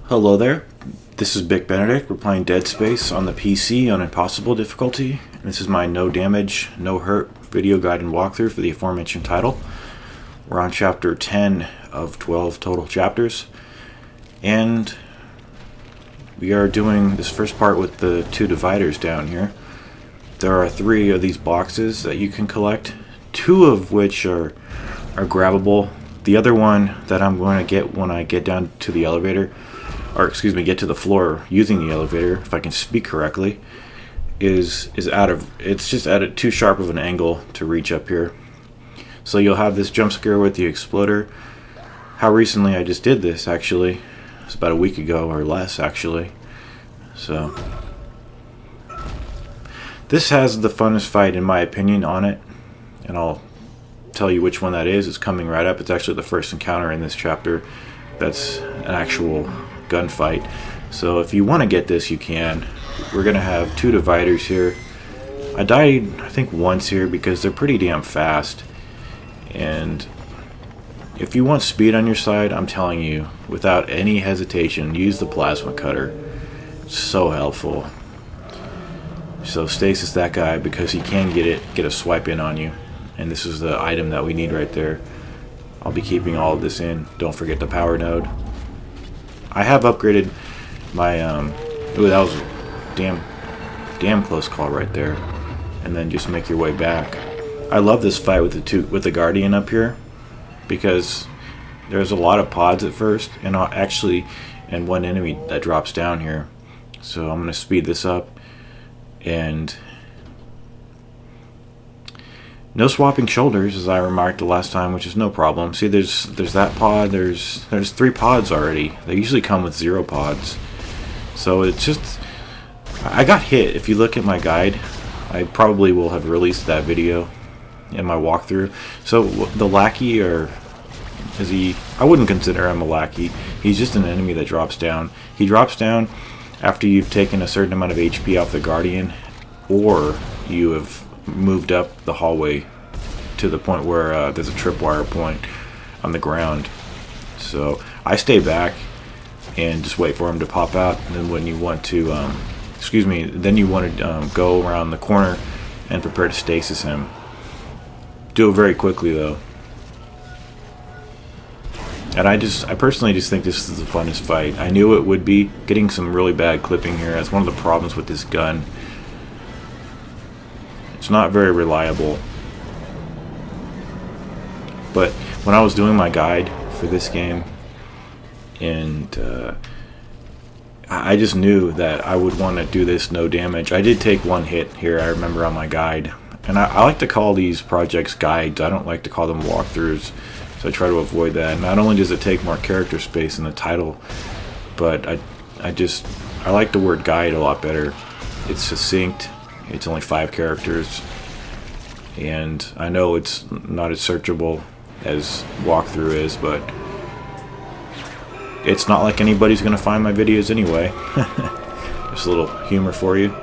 Hello there. This is Bic Benedict. We're playing Dead Space on the PC on Impossible difficulty. This is my no damage, no hurt video guide and walkthrough for the aforementioned title. We're on chapter 10 of 12 total chapters. And we are doing this first part with the two dividers down here. There are 3 of these boxes that you can collect, 2 of which are grabbable. The other one that I'm going to get when I get down to the elevator, or excuse me, get to the floor using the elevator, if I can speak correctly, is it's just at too sharp of an angle to reach up here. So you'll have this jump scare with the exploder. How recently I just did this, actually. It's about a week ago or less, actually. So this has the funnest fight, in my opinion, on it, and I'll tell you which one that is. It's coming right up. It's actually the first encounter in this chapter that's an actual gunfight. So if you want to get this, you can. We're gonna have 2 dividers here. I died, I think, once here because they're pretty damn fast, and if you want speed on your side, I'm telling you, without any hesitation, use the plasma cutter. It's so helpful. So stasis that guy because he can get a swipe in on you, and this is the item that we need right there. I'll be keeping all of this in. Don't forget the power node. I have upgraded my ooh, that was a damn close call right there. And then just make your way back. I love this fight with the Guardian up here because there's a lot of pods at first, and one enemy that drops down here. So I'm gonna speed this up, and no swapping shoulders, as I remarked the last time, which is no problem. See, there's that pod. There's 3 pods already. They usually come with 0 pods. So it's just, I got hit. If you look at my guide, I probably will have released that video in my walkthrough. So the lackey, or is he? I wouldn't consider him a lackey. He's just an enemy that drops down. He drops down after you've taken a certain amount of HP off the Guardian, or you have moved up the hallway to the point where there's a tripwire point on the ground. So I stay back and just wait for him to pop out, and then when you want to then you want to go around the corner and prepare to stasis him. Do it very quickly though. And I personally just think this is the funnest fight. I knew it would be. Getting some really bad clipping here. That's one of the problems with this gun. It's not very reliable. But when I was doing my guide for this game, and I just knew that I would want to do this no damage. I did take 1 hit here, I remember, on my guide. And I like to call these projects guides. I don't like to call them walkthroughs. So I try to avoid that. Not only does it take more character space in the title, but I like the word guide a lot better. It's succinct. It's only 5 characters, and I know it's not as searchable as walkthrough is, but it's not like anybody's gonna find my videos anyway. Just a little humor for you.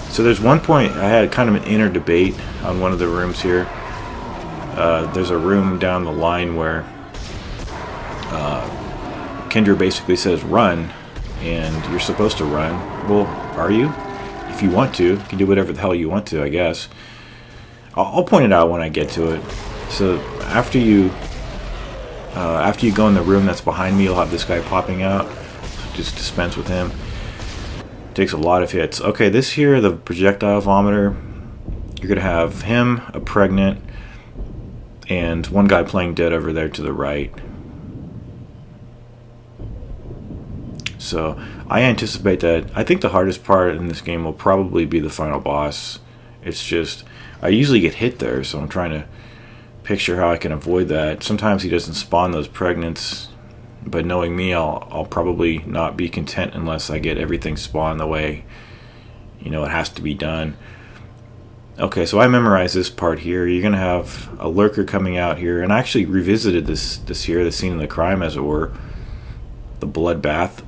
So there's one point I had kind of an inner debate on one of the rooms here. There's a room down the line where Kendra basically says run, and you're supposed to run. Well, are you? If you want to, you can do whatever the hell you want to, I guess. I'll point it out when I get to it. So after you go in the room that's behind me, you'll have this guy popping out. Just dispense with him. Takes a lot of hits. Okay, this here, the projectile vomiter, you're gonna have him, a pregnant, and one guy playing dead over there to the right. So I anticipate that. I think the hardest part in this game will probably be the final boss. It's just, I usually get hit there, so I'm trying to picture how I can avoid that. Sometimes he doesn't spawn those pregnants, but knowing me, I'll probably not be content unless I get everything spawned the way it has to be done. Okay, so I memorized this part here. You're gonna have a lurker coming out here, and I actually revisited this here, the scene of the crime, as it were, the bloodbath.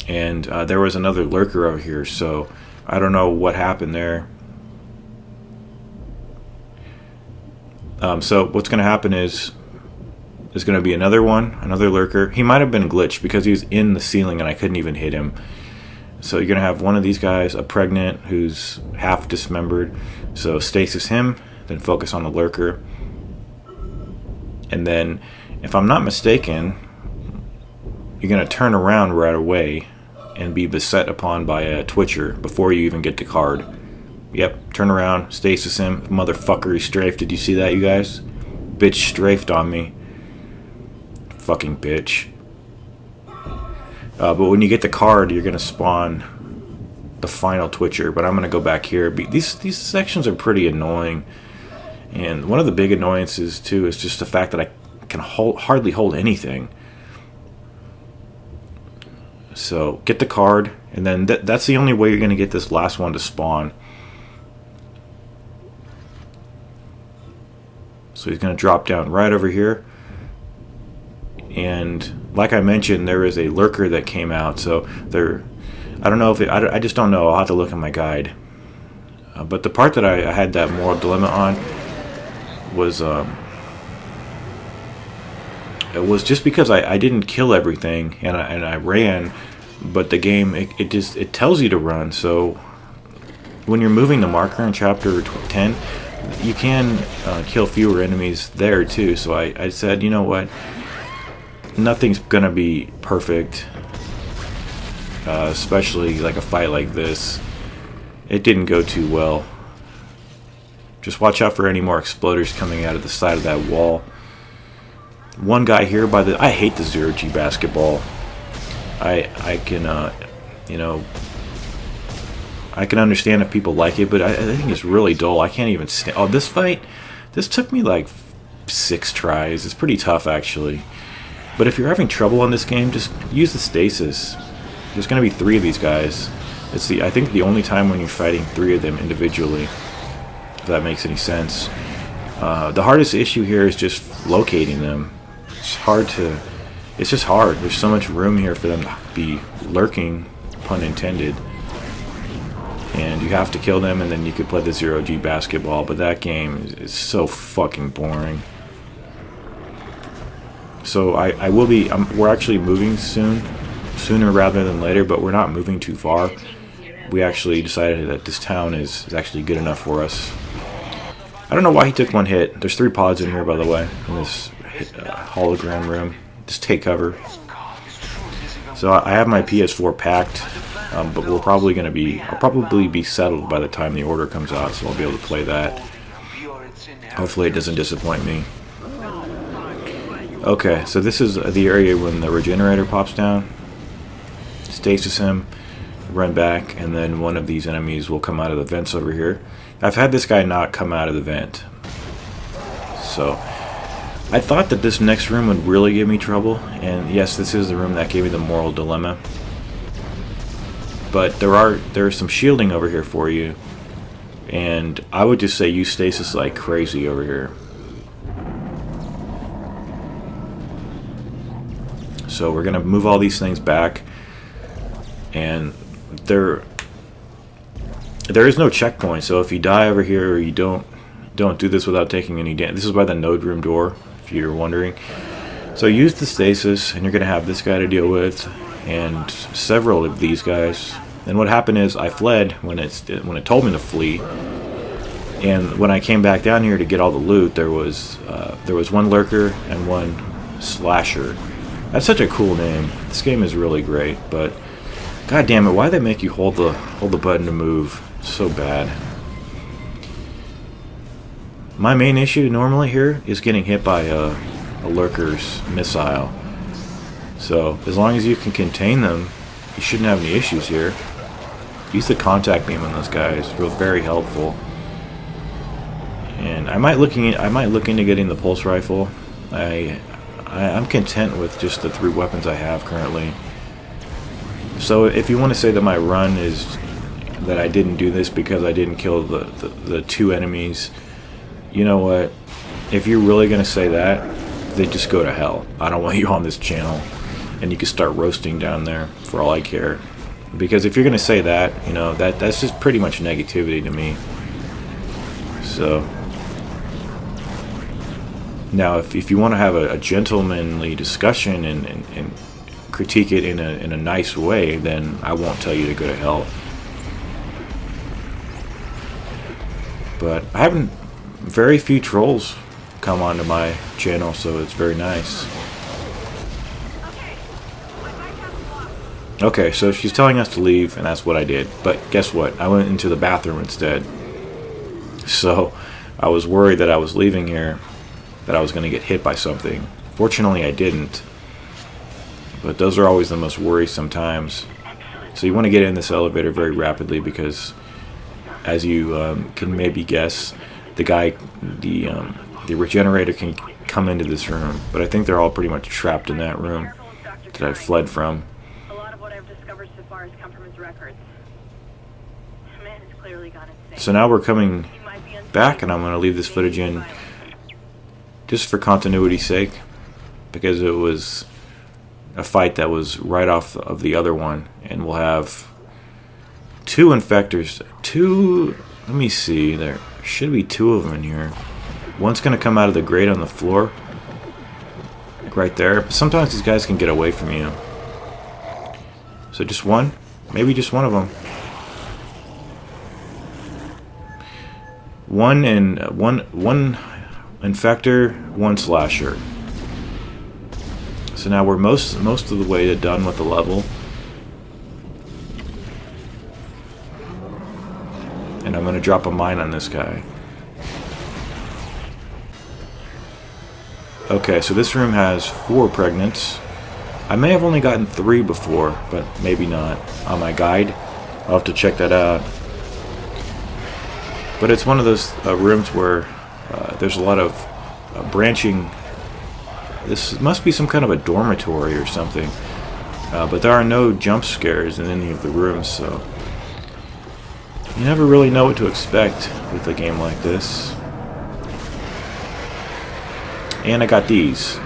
And there was another lurker over here, so I don't know what happened there. So what's going to happen is there's going to be another one, another lurker. He might have been glitched because he was in the ceiling and I couldn't even hit him. So you're going to have one of these guys, a pregnant, who's half dismembered. So stasis him, then focus on the lurker. And then, if I'm not mistaken, you're going to turn around right away and be beset upon by a twitcher before you even get the card. Yep, turn around, stasis him. Motherfucker, he strafed. Did you see that, you guys? Bitch strafed on me. Fucking bitch. But when you get the card, you're going to spawn the final twitcher. But I'm going to go back here. These sections are pretty annoying. And one of the big annoyances, too, is just the fact that I can hardly hold anything. So, get the card. And then that's the only way you're going to get this last one to spawn. So he's going to drop down right over here. And like I mentioned, there is a lurker that came out. So I don't know if I just don't know. I'll have to look at my guide. But the part that I had that moral dilemma on was it was just because I didn't kill everything and I ran, but the game it tells you to run. So when you're moving the marker in chapter 10, you can kill fewer enemies there too. So I said, you know what? Nothing's gonna be perfect, especially like a fight like this. It didn't go too well. Just watch out for any more exploders coming out of the side of that wall. One guy here by the... I hate the 0G basketball. I can, you know... I can understand if people like it, but I think it's really dull. I can't even stand... Oh, this fight... This took me like 6 tries. It's pretty tough, actually. But if you're having trouble on this game, just use the stasis. There's going to be 3 of these guys. It's I think the only time when you're fighting 3 of them individually, if that makes any sense. The hardest issue here is just locating them. It's just hard. There's so much room here for them to be lurking, pun intended. And you have to kill them, and then you could play the 0G basketball. But that game is so fucking boring. So I will be... we're actually moving sooner rather than later, but we're not moving too far. We actually decided that this town is actually good enough for us. I don't know why he took 1 hit. There's 3 pods in here, by the way, in this hologram room. Just take cover. So I have my PS4 packed, but we're probably going to be... I'll probably be settled by the time the order comes out, so I'll be able to play that. Hopefully it doesn't disappoint me. Okay, so this is the area when the regenerator pops down. Stasis him, run back, and then one of these enemies will come out of the vents over here. I've had this guy not come out of the vent. So, I thought that this next room would really give me trouble, and yes, this is the room that gave me the moral dilemma. But there's some shielding over here for you, and I would just say use stasis like crazy over here. So we're gonna move all these things back, and there is no checkpoint. So if you die over here, or you don't do this without taking any damage. This is by the node room door, if you're wondering. So use the stasis, and you're gonna have this guy to deal with, and several of these guys. And what happened is I fled when it told me to flee, and when I came back down here to get all the loot, there was 1 lurker and 1 slasher. That's such a cool name. This game is really great, but god damn it, why they make you hold the button to move? So bad. My main issue normally here is getting hit by a lurker's missile. So as long as you can contain them, you shouldn't have any issues here. Use the contact beam on those guys. It's very helpful. And I might look into getting the pulse rifle. I'm content with just the 3 weapons I have currently. So if you want to say that my run is that I didn't do this because I didn't kill the 2 enemies, you know what? If you're really going to say that, then just go to hell. I don't want you on this channel. And you can start roasting down there for all I care. Because if you're going to say that, you know, that's just pretty much negativity to me. So... Now, if you want to have a gentlemanly discussion and critique it in a nice way, then I won't tell you to go to hell. But I haven't, very few trolls come onto my channel, so it's very nice. Okay, so she's telling us to leave, and that's what I did. But guess what? I went into the bathroom instead. So I was worried that I was leaving here, that I was going to get hit by something. Fortunately, I didn't. But those are always the most worrisome times. So you want to get in this elevator very rapidly because, as you can maybe guess, the regenerator can come into this room. But I think they're all pretty much trapped in that room that I fled from. So now we're coming back, and I'm going to leave this footage in just for continuity's sake, because it was a fight that was right off of the other one, and we'll have two infectors. Let me see, there should be two of them in here. One's going to come out of the grate on the floor, like right there. Sometimes these guys can get away from you. So just one, maybe just one of them. One infector, one slasher. So now we're most of the way done with the level. And I'm going to drop a mine on this guy. Okay, so this room has 4 pregnants. I may have only gotten 3 before, but maybe not. On my guide, I'll have to check that out. But it's one of those rooms where there's a lot of branching. This must be some kind of a dormitory or something. But there are no jump scares in any of the rooms, so you never really know what to expect with a game like this. And I got these.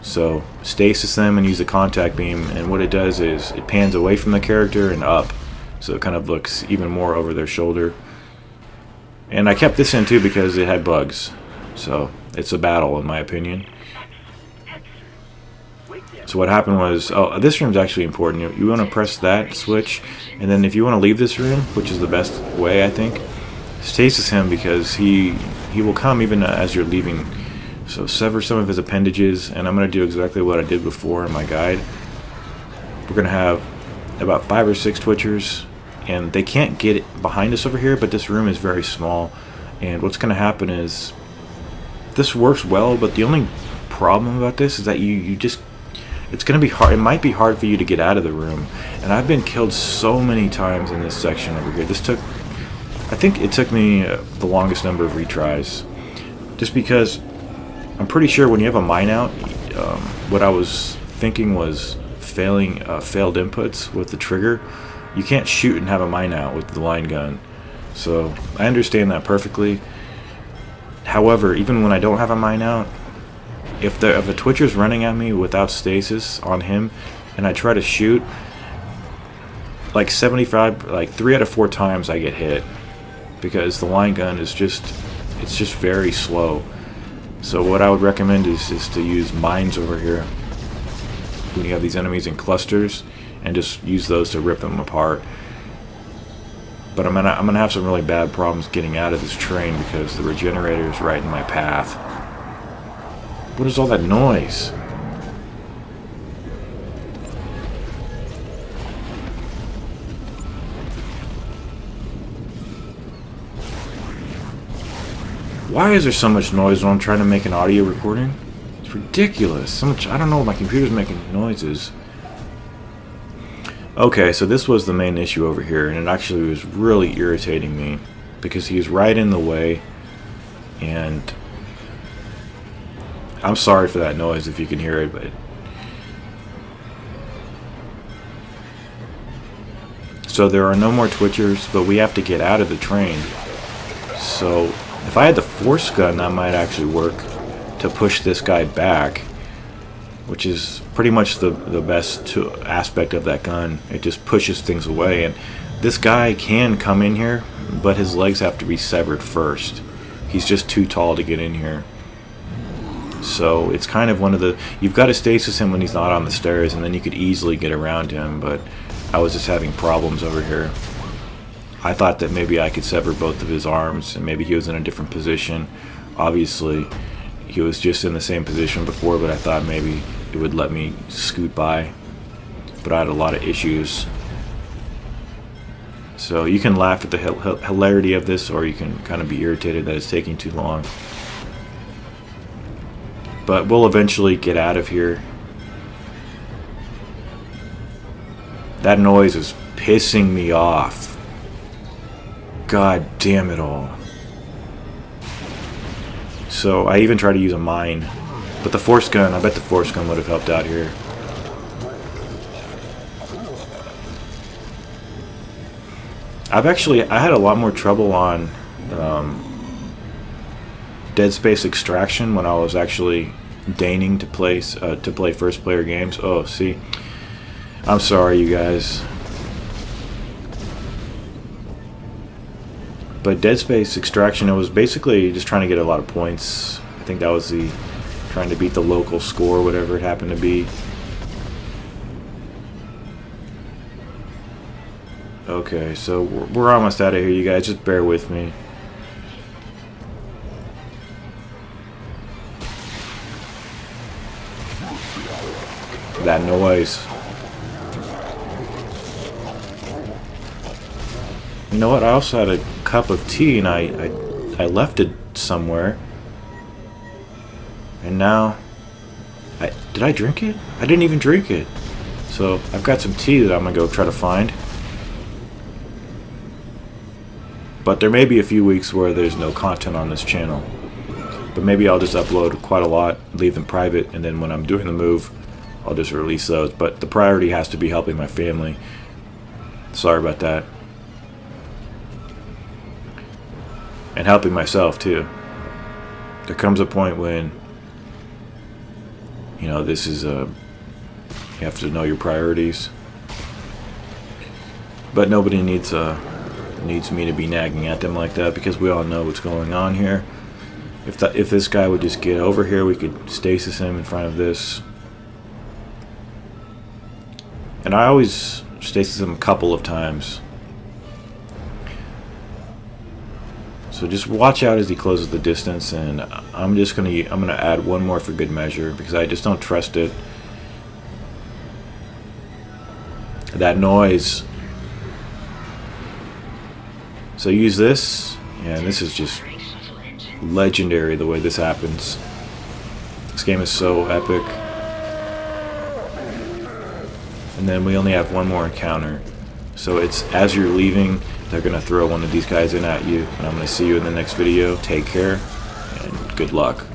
So stasis them and use the contact beam, and what it does is it pans away from the character and up. So it kind of looks even more over their shoulder. And I kept this in too because it had bugs. So it's a battle in my opinion. So what happened was, this room's actually important. You want to press that switch, and then if you want to leave this room, which is the best way I think, stasis him because he will come even as you're leaving. So sever some of his appendages, and I'm going to do exactly what I did before in my guide. We're going to have about 5 or 6 twitchers, and they can't get behind us over here, but this room is very small, and what's going to happen is this works well, but the only problem about this is that you just, it's going to be hard. It might be hard for you to get out of the room, and I've been killed so many times in this section over here. I think it took me the longest number of retries, just because I'm pretty sure when you have a mine out, what I was thinking was failed inputs with the trigger. You can't shoot and have a mine out with the line gun. So I understand that perfectly. However, even when I don't have a mine out, if a twitcher's running at me without stasis on him and I try to shoot, like 3 out of 4 times I get hit because the line gun is just very slow. So what I would recommend is to use mines over here when you have these enemies in clusters, and just use those to rip them apart. But I'm gonna have some really bad problems getting out of this train because the regenerator is right in my path. What is all that noise? Why is there so much noise when I'm trying to make an audio recording? It's ridiculous. So much, I don't know, my computer's making noises. Okay, so this was the main issue over here, and it actually was really irritating me because he's right in the way, and I'm sorry for that noise if you can hear it, but so there are no more twitchers, but we have to get out of the train. So if I had the force gun, that might actually work to push this guy back, which is pretty much the best aspect of that gun. It just pushes things away, and this guy can come in here, but his legs have to be severed first. He's just too tall to get in here. So it's kind of one of the... You've got to stasis him when he's not on the stairs, and then you could easily get around him, but I was just having problems over here. I thought that maybe I could sever both of his arms, and maybe he was in a different position. Obviously, he was just in the same position before, but I thought maybe it would let me scoot by. But I had a lot of issues. So you can laugh at the hilarity of this, or you can kind of be irritated that it's taking too long. But we'll eventually get out of here. That noise is pissing me off. God damn it all. So I even tried to use a mine. But the force gun, I bet the force gun would have helped out here. I had a lot more trouble on Dead Space Extraction when I was actually deigning to play first player games. Oh, see, I'm sorry, you guys. But Dead Space Extraction, it was basically just trying to get a lot of points. I think that was trying to beat the local score, whatever it happened to be. Okay, so we're almost out of here, you guys. Just bear with me. That noise. You know what? I also had a cup of tea, and I left it somewhere. And now... Did I drink it? I didn't even drink it. So I've got some tea that I'm going to go try to find. But there may be a few weeks where there's no content on this channel. But maybe I'll just upload quite a lot, leave them private, and then when I'm doing the move, I'll just release those. But the priority has to be helping my family. Sorry about that. And helping myself, too. There comes a point when, you know, this is you have to know your priorities. But nobody needs me to be nagging at them like that, because we all know what's going on here. If this guy would just get over here, we could stasis him in front of this. And I always stasis him a couple of times. So just watch out as he closes the distance, and I'm gonna add one more for good measure, because I just don't trust it. That noise. So use this, and this is just legendary the way this happens. This game is so epic. And then we only have one more encounter. So it's as you're leaving, they're going to throw one of these guys in at you. And I'm going to see you in the next video. Take care, and good luck.